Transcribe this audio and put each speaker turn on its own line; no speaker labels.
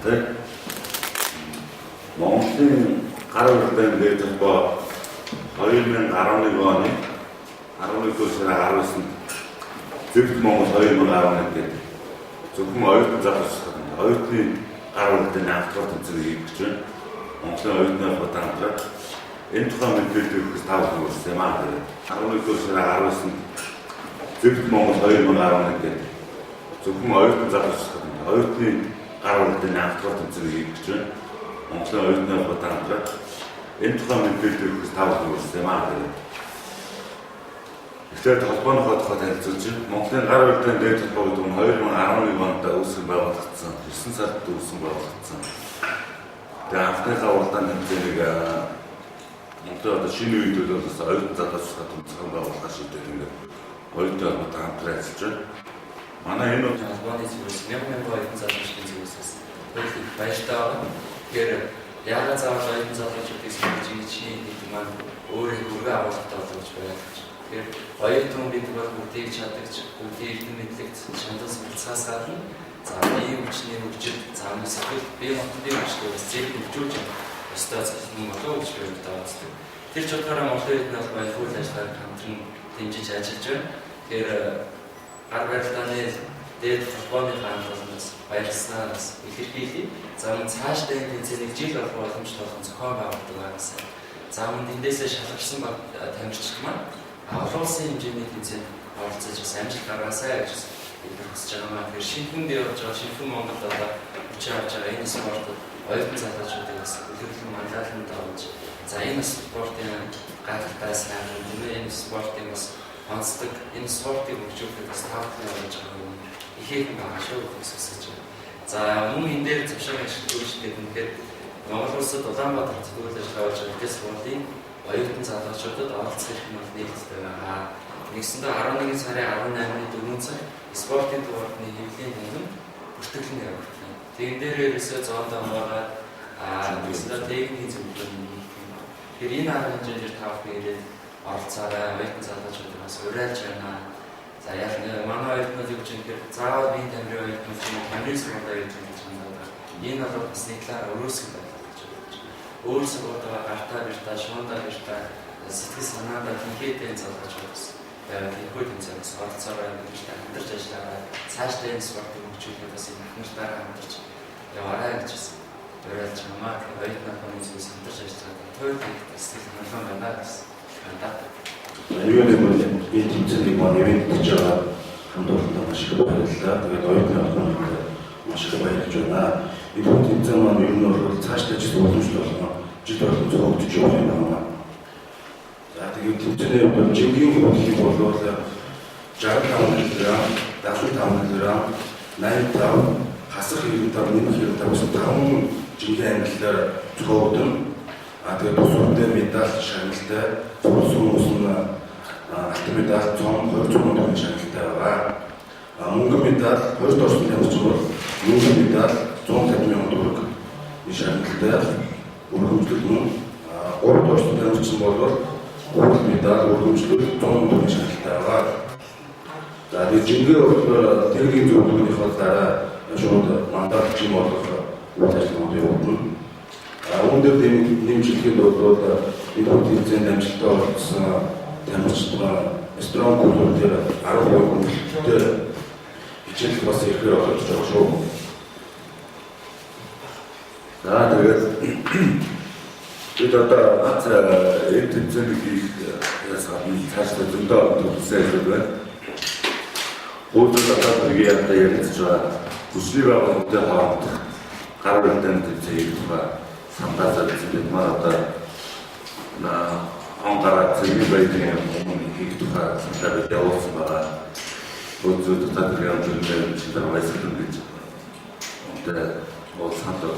тийм. Монголын гар уралдаан дээд холбоо 2011 оны 11 сарын 19-нд Зөвхөн Монгол 2011 гэдэг зөвхөн оюутан залуучууд оюутны гар уралдааны авторын тэмцээн хийгдэж байна. Монголын оюутны холбоотой хамтран энэ тухай мэдээлэл өгөхөс тав хүрсэн юм аа. 11 сарын 19-нд Зөвхөн Монгол 2011 гэдэг зөвхөн оюутан залуучууд оюутны гар уралдааны авторын тэмцээн хийгдэж байна. Монголын оюутны холбоотой хамтран энэ тухай мэдээлэл өгөхөс тав хүрсэн юм аа. Тэгэхээр холбооныхоо тухайд хэлцүүлж байна. Монголын гар уралдааны дээд холбоо гэдэг нь 2011 онд үүсгэн байгуулагдсан. 9 сард үүсгэн байгуулагдсан. Тэгээ анхныхаа уралдааны тэмцээнийг Монголын одоо шинэ үед бол бас оюутан залуучуудад тэмцээн байгуулах шийдэл ингээд оюутны холбоотой хамтран ажиллаж байна. Манай энэ
холбооны зүйлс нэмэн оюутан залуучдын зүйлсээс өөрөөр баяртай. Тэгэхээр яагаад заавал оюутан залуучуудыг сонирхож чинь гэдэг маань өөрөө хүргээ агуулгатай болж байна. Тэгэхээр оюутан бид бол бүгдийг чадагч, бүгдийг мэдлэгт шандас үлцгээс гадна за бие хүчний хөгжил, заамын сэтгэл, бие махбодын хүчлээс зэрэг хөгжүүлж өстой залхам болов гэж би боддог. Тэр чухалаараа Монголын оюутнууд баяр хөөр ажиллагааг хамтран дэмжиж ажиллаж байна. Тэгэхээр гар барилдааны дээд холбооны хамтлагаас баярлалаас илэрхийлье. За мөн цаашдаа энэ тэмцээнийг жил болох боломжтой болох зохион байгуулдаг байгаас за мөн эндээсээ шалгарсан баг тамирчид маань олон улсын хэмжээний тэмцээнд оролцож бас амжилт гаргаасай гэж хүсэж байгаа маань. Тэгэхээр шинхэн дээр явж байгаа шинхэн Монголд одоо хүчээр авч байгаа энэ спортод оюутан залуучуудыг бас үлгэрлэн манлайлан давж за энэ спортын гайхалтай сайн энэ спортын бас онцлог энэ спортыг хөгжүүлэхэд бас таавахны болж байгаа юм ихэхэн байгаа шүү гэж хүсэж байна. За мөн энэ дээр зөвшөөрөл ашиглуулжтэй үнэхээр Монгол улсад Улаанбаатар зөвлөл ажиллагаа болж байгаа дэс спортын оюутан залуучуудад оролцох нь бол нээлттэй байгаа. Нэгсэндээ 11 сарын 18-ны 4 цаг спортын дугаартны хэвлэлийн хөнгөн бүртгэлэн явагдана. Тэгэн дээр ерөөсөө зоондоо байгаа нэгсэндээ техникийн зөвлөлт. Тэгэхээр энэ арга хэмжээгээр тавх ирээд оролцоорой оюутан залуучууд бас уриалж байна. За яг манай оюутнууд юу гэж нэхэр заавал бие тамирын оюутнууд ч юм уу тамирын сургалтад явж байгаа юм байна. Энэ бол бас нэг талаараа өрөөсгөл байна. Өөрсдөө одоо гартаа биртаа, шундаа биртаа, сэтгэл санаандаа тэнхээтэй залуучууд бас тэрхүү тэмцээнээс оролцоорой гэж хамтарч ажиллагаа цаашдаа энэ спортыг хөгжүүлэхэд бас энэ нартай хамтарч яваарай гэж уриалж хамаа оюутнууд хүмүүсээс хамтарч ажиллагаа төвөөрөг сэтгэл хангалуун байна гэсэн хандаа.
Юуны бол энэ тэмцээнийг маань ивент хийж байгаа хамтлагуудаа маш их баярлалаа. Тэгээд оюутны холбоонд маш их баярлж байна. Энэ тэмцээн маань ер нь бол цаашдаа ч боломжтой болно. Жил болгон зөвхөн явах юм байна. За тэгээд тэмцээний бол жинхэнэ хөлийг бол 65 кг, 75 кг, 85, хасах 95, нэмэх 95 5 жинхэнэ ангиллаар зөвхөн тэгээд бус үедээ медаль шагналтай, цус хүмүүс нь алтан медаль 120 төгрөгийн шагналтай байгаа. Мөнгөн медаль 2 дорсон тамирчин бол мөнгөн медаль 150 мянган төгрөг шагналтай өргөмжлөл мөн 3 дорсон тамирчин бол гурван медаль өргөмжлөл 100 төгрөгийн шагналтай байгаа. За тэгээд жингээ бол техникийн зөвлөгөөнийхөө дараа шууд мандат чим болох үйл ажиллагаанд явуулна. Өндөр дэмжлэхэд бол энэ тэмцээнд амжилттай оролцсон тамирчид Strong клуб дээр 12 хүнтэй хичээл бас ихээр оролцож байгаа шүү.
За тэгээд бид одоо энэ тэмцээнийг хийх ясгаад цаашдаа зөндөө төлөвлөсөн зүйл байна. Өөрөөр хэлбэл одоо ярилцж байгаа хүчний байгууллагын хооронд гар барилдааны тэмцээн хийх тухай самбазар зүйл маань одоо ангараа зэрэг байдлын өмнө хийх тухай саналд явуулсан байгаа. Өөрөөр дотоод иргэн зүйлээр шийдвэр байсан гэж. Одоо бол самбазар